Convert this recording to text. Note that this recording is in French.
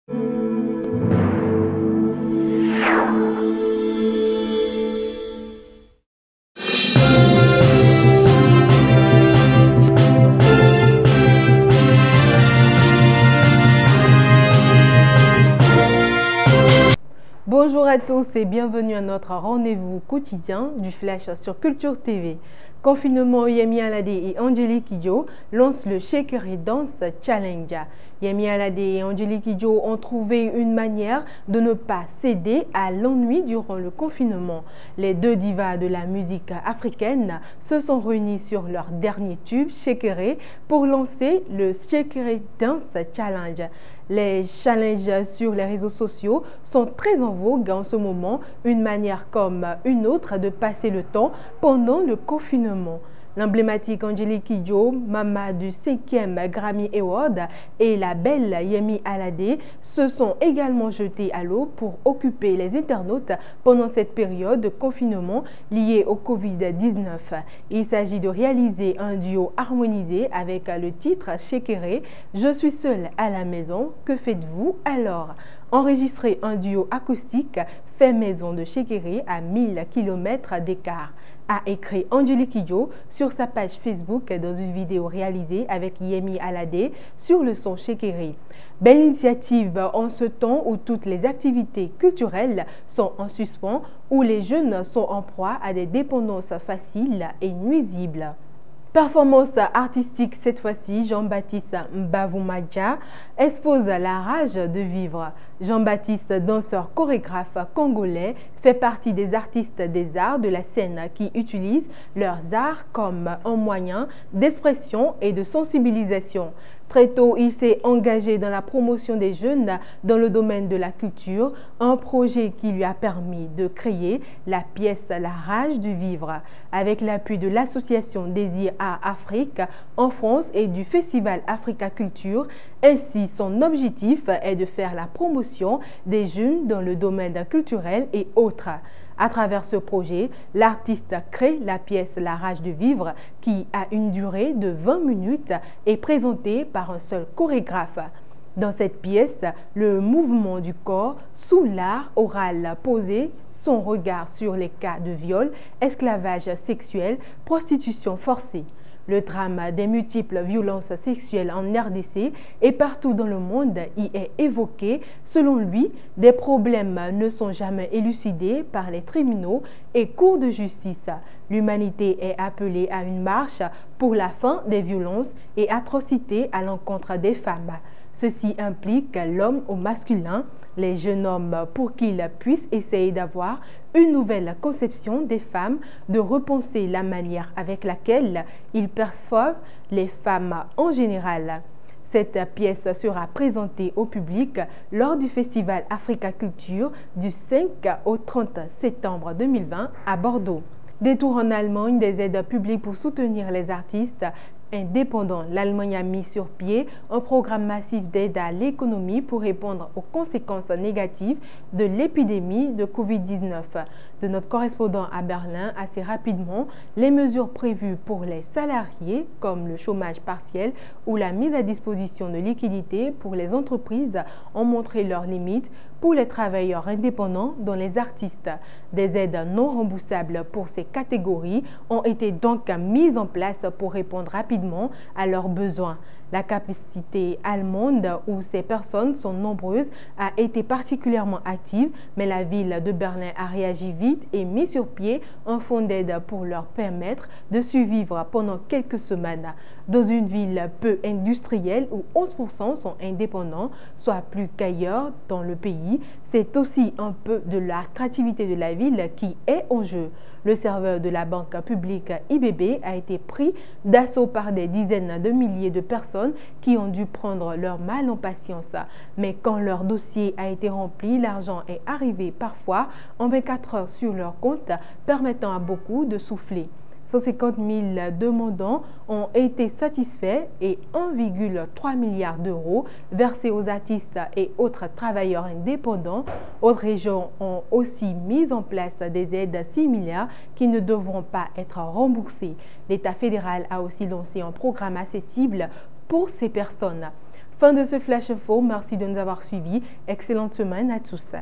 Bonjour à tous et bienvenue à notre rendez-vous quotidien du Flash sur Culture TV. Confinement, Yemi Alade et Angélique Kidjo lancent le Shekere Dance Challenge. Yemi Alade et Angélique Kidjo ont trouvé une manière de ne pas céder à l'ennui durant le confinement. Les deux divas de la musique africaine se sont réunies sur leur dernier tube, Shekere, pour lancer le Shekere Dance Challenge. Les challenges sur les réseaux sociaux sont très en vogue en ce moment, une manière comme une autre de passer le temps pendant le confinement. L'emblématique Angélique Kidjo, maman du 5e Grammy Award, et la belle Yemi Alade se sont également jetées à l'eau pour occuper les internautes pendant cette période de confinement liée au Covid-19. Il s'agit de réaliser un duo harmonisé avec le titre Shekere, Je suis seule à la maison, que faites-vous alors? Enregistrer un duo acoustique fait maison de Shekere à 1000 km d'écart, a écrit Angélique Kidjo sur sa page Facebook dans une vidéo réalisée avec Yemi Alade sur le son Shekere. Belle initiative en ce temps où toutes les activités culturelles sont en suspens, où les jeunes sont en proie à des dépendances faciles et nuisibles. Performance artistique cette fois-ci, Jean-Baptiste Mbavoumadja expose la rage de vivre. Jean-Baptiste, danseur chorégraphe congolais, fait partie des artistes des arts de la scène qui utilisent leurs arts comme un moyen d'expression et de sensibilisation. Très tôt, il s'est engagé dans la promotion des jeunes dans le domaine de la culture, un projet qui lui a permis de créer la pièce La Rage de Vivre, avec l'appui de l'association Désir Art Afrique en France et du Festival Africa Culture. Ainsi, son objectif est de faire la promotion des jeunes dans le domaine culturel et autres. À travers ce projet, l'artiste crée la pièce La Rage de Vivre qui a une durée de 20 minutes et présentée par un seul chorégraphe. Dans cette pièce, le mouvement du corps sous l'art oral posé son regard sur les cas de viol, esclavage sexuel, prostitution forcée. Le drame des multiples violences sexuelles en RDC et partout dans le monde y est évoqué. Selon lui, des problèmes ne sont jamais élucidés par les tribunaux et cours de justice. L'humanité est appelée à une marche pour la fin des violences et atrocités à l'encontre des femmes. Ceci implique l'homme au masculin, les jeunes hommes pour qu'ils puissent essayer d'avoir une nouvelle conception des femmes, de repenser la manière avec laquelle ils perçoivent les femmes en général. Cette pièce sera présentée au public lors du Festival Africa Culture du 5 au 30 septembre 2020 à Bordeaux. Détour en Allemagne des aides publiques pour soutenir les artistes indépendants. L'Allemagne a mis sur pied un programme massif d'aide à l'économie pour répondre aux conséquences négatives de l'épidémie de Covid-19. De notre correspondant à Berlin, assez rapidement, les mesures prévues pour les salariés, comme le chômage partiel ou la mise à disposition de liquidités pour les entreprises, ont montré leurs limites pour les travailleurs indépendants, dont les artistes. Des aides non remboursables pour ces catégories ont été donc mises en place pour répondre rapidement à leurs besoins. La capacité allemande, où ces personnes sont nombreuses, a été particulièrement active, mais la ville de Berlin a réagi vite et mis sur pied un fonds d'aide pour leur permettre de survivre pendant quelques semaines. Dans une ville peu industrielle où 11% sont indépendants, soit plus qu'ailleurs dans le pays, c'est aussi un peu de l'attractivité de la ville qui est en jeu. Le serveur de la banque publique IBB a été pris d'assaut par des dizaines de milliers de personnes qui ont dû prendre leur mal en patience. Mais quand leur dossier a été rempli, l'argent est arrivé parfois en 24 heures sur leur compte, permettant à beaucoup de souffler. 150 000 demandants ont été satisfaits et 1,3 milliard d'euros versés aux artistes et autres travailleurs indépendants. Autres régions ont aussi mis en place des aides similaires qui ne devront pas être remboursées. L'État fédéral a aussi lancé un programme accessible pour ces personnes. Fin de ce Flash Info. Merci de nous avoir suivis. Excellente semaine à tous.